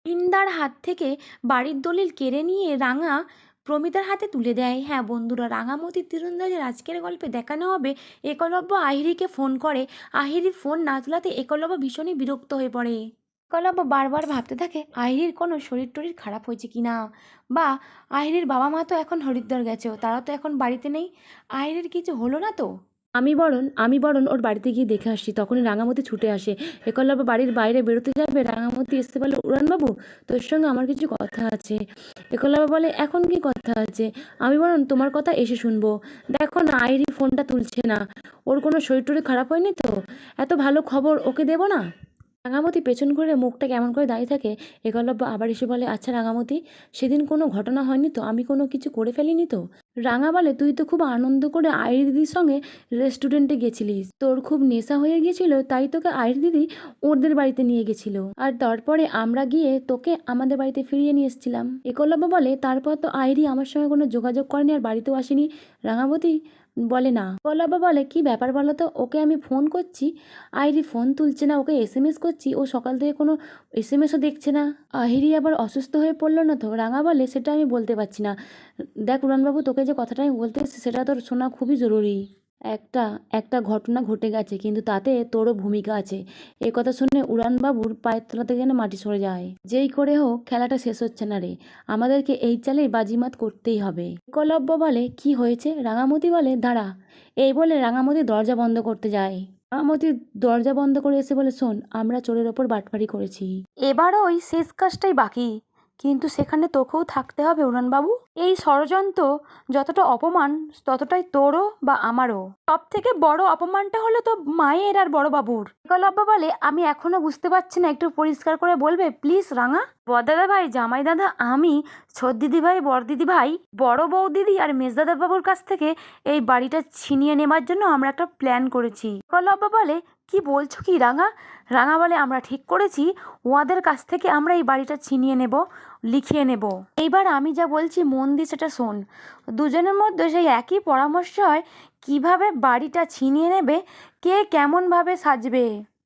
ইন্দার হাত থেকে বাড়ির দলিল কেড়ে নিয়ে রাঙা প্রমিতার হাতে তুলে দেয়। হ্যাঁ বন্ধুরা, রাঙামতি তীরন্দাজের আজকের গল্পে দেখানো হবে একলব্য আহিরিকে ফোন করে। আহিরির ফোন না তোলাতে একলব্য ভীষণই বিরক্ত হয়ে পড়ে। একলব্য বারবার ভাবতে থাকে আহিরির কোনো শরীর টরীর খারাপ হয়েছে কিনা, বা আহিরির বাবা মা তো এখন হরিদ্বার গেছে, তারা তো এখন বাড়িতে নেই, আহিরির কিছু হলো না তো। আমি বরং ওর বাড়িতে গিয়ে দেখে আসি। তখনই রাঙামতি ছুটে আসে। একলব্য বাড়ির বাইরে বেরোতে যাবে, রাঙামতি এসে বলে, উড়ানবাবু তোর সঙ্গে আমার কিছু কথা আছে। একলব্য বলে, এখন কি কথা আছে? আমি বরং তোমার কথা এসে শুনবো। দেখো না, আইরি ফোনটা তুলছে না, ওর কোনো শরীর টরীর খারাপ হয়নি তো? এত ভালো খবর ওকে দেবো না? রাঙামতি পেছন ঘুরে মুখটা কেমন করে দাঁড়িয়ে থাকে। একলব্য আবার এসে বলে, আচ্ছা রাঙামতি, সেদিন কোনো ঘটনা হয়নি তো? আমি কোনো কিছু করে ফেলিনি তো? রাঙা বলে, তুই তো খুব আনন্দ করে আইরি দিদির সঙ্গে রেস্টুরেন্টে গেছিলিস, তোর খুব নেশা হয়ে গেছিল, তাই তোকে আইরি দিদি ওদের বাড়িতে নিয়ে গেছিল, আর তারপরে আমরা গিয়ে তোকে আমাদের বাড়িতে ফিরিয়ে নিয়ে এসেছিলাম। একলব্য বলে, তারপর তো আইরি আমার সঙ্গে কোনো যোগাযোগ করেনি আর বাড়িতেও আসেনি। রাঙামতি বলে, না। একলব্য বলে, কি ব্যাপার বলো তো? ওকে আমি ফোন করছি, আইরি ফোন তুলছে না, ওকে এসএমএস করছি, ও সকাল থেকে কোনো এসএমএসও দেখছে না। আহিরি আবার অসুস্থ হয়ে পড়লো না তো? রাঙা বলে, সেটা আমি বলতে পারছি না। দেখ উড়ানবাবু, তোকে যে কথাটা আমি বলতে এসেছি সেটা তোর শোনা খুবই জরুরি। একটা একটা ঘটনা ঘটে গেছে, কিন্তু তাতে তোরও ভূমিকা আছে। এই কথা শুনে উড়ানবাবুর পায়ের তলা থেকে যেন মাটি সরে যায়। যেই করে হোক খেলাটা শেষ হচ্ছে না রে, আমাদেরকে এই চালেই বাজিমাত করতেই হবে। একলব্য বলে, কি হয়েছে? রাঙামতি বলে, দাঁড়া। এই বলে রাঙামতি দরজা বন্ধ করতে যায়। রাঙামতি দরজা বন্ধ করে এসে বলে, শোন, আমরা চোরের ওপর বাটপারি করেছি, এবারও ওই শেষ কাজটাই বাকি, কিন্তু সেখানে তোকেও থাকতে হবে উড়ানবাবু। এই ষড়যন্ত্র যতটা অপমান, ততটাই তোরও বা আমারও। সব থেকে বড় অপমানটা হলো তো মায়ের আর বড়বাবুর। একলব্য বলে, আমি এখনো বুঝতে পারছি না, একটু পরিষ্কার করে বলবে প্লিজ রাঙা? বড়দাদা ভাই, জামাই দাদা, আমি ছোট দিদি ভাই, বড় দিদি ভাই, বড় বউ দিদি আর মেজদাদা বাবুর কাছ থেকে এই বাড়িটা ছিনিয়ে নেবার জন্য আমরা একটা প্ল্যান করেছি। একলব্য বলে, কি বলছো কি রাঙা? রাঙা বলে, আমরা ঠিক করেছি ওদের কাছ থেকে আমরা এই বাড়িটা ছিনিয়ে নেব, লিখিয়ে নেব। এইবার আমি যা বলছি মন দিয়ে সেটা শোন। দুজনের মধ্যে সেই একই পরামর্শ হয় কিভাবে বাড়িটা ছিনিয়ে নেবে, কে কেমনভাবে সাজবে,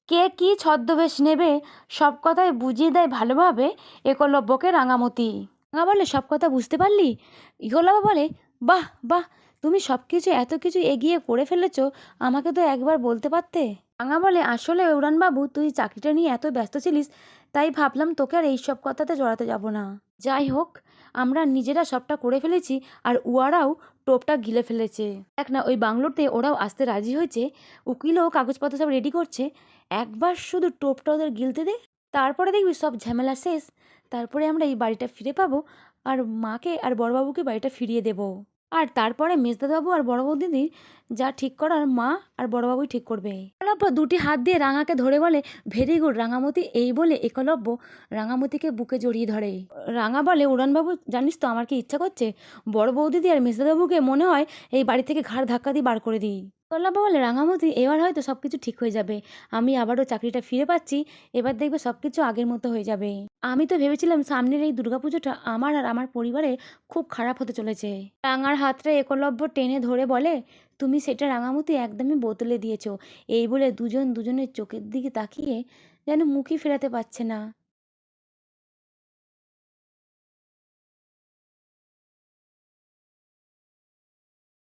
কে কী ছদ্মবেশ নেবে, সব কথাই বুঝিয়ে দেয় ভালোভাবে একলব্যকে রাঙামতি। রাঙা বলে, সব কথা বুঝতে পারলি? একলব্য বলে, বাহ বাহ, তুমি সব কিছু এত কিছু এগিয়ে করে ফেলেছো, আমাকে তো একবার বলতে পারতে। রাঙা বলে, আসলে উড়ানবাবু, তুই চাকরিটা নিয়ে এত ব্যস্ত ছিলিস, তাই ভাবলাম তোকে আর এইসব কথাতে জড়াতে যাব না। যাই হোক, আমরা নিজেরা সবটা করে ফেলেছি, আর উয়ারাও টোপটা গিলে ফেলেছে। দেখ না, ওই বাংলোতে ওরাও আসতে রাজি হয়েছে, উকিলও কাগজপত্র সব রেডি করছে। একবার শুধু টোপটা ওদের গিলতে দে, তারপরে দেখবি সব ঝামেলা শেষ। তারপরে আমরা এই বাড়িটা ফিরে পাবো, আর মাকে আর বড়বাবুকে বাড়িটা ফিরিয়ে দেব। আর তারপরে মেজদাদাবাবু আর বড় বৌদিদি যা ঠিক করার মা আর বড়বাবুই ঠিক করবে। একলব্য দুটি হাত দিয়ে রাঙাকে ধরে বলে, ভেরি গুড রাঙামতি। এই বলে একলব্য রাঙামতিকে বুকে জড়িয়ে ধরে। রাঙা বলে, উড়ানবাবু জানিস তো আমার কি ইচ্ছা করছে? বড় বৌদিদি আর মেজদাদাবাবুকে মনে হয় এই বাড়ি থেকে ঘাড় ধাক্কা দিয়ে বার করে দিই। একলব্য বলে, রাঙামতি, এবার হয়তো সব কিছু ঠিক হয়ে যাবে, আমি আবারও চাকরিটা ফিরে পাচ্ছি, এবার দেখবে সব কিছু আগের মতো হয়ে যাবে। আমি তো ভেবেছিলাম সামনের এই দুর্গাপুজোটা আমার আর আমার পরিবারে খুব খারাপ হতে চলেছে। রাঙার হাতটা একলব্য টেনে ধরে বলে, তুমি সেটা রাঙামতি একদমই বদলে দিয়েছো। এই বলে দুজন দুজনের চোখের দিকে তাকিয়ে যেন মুখই ফেরাতে পারছে না।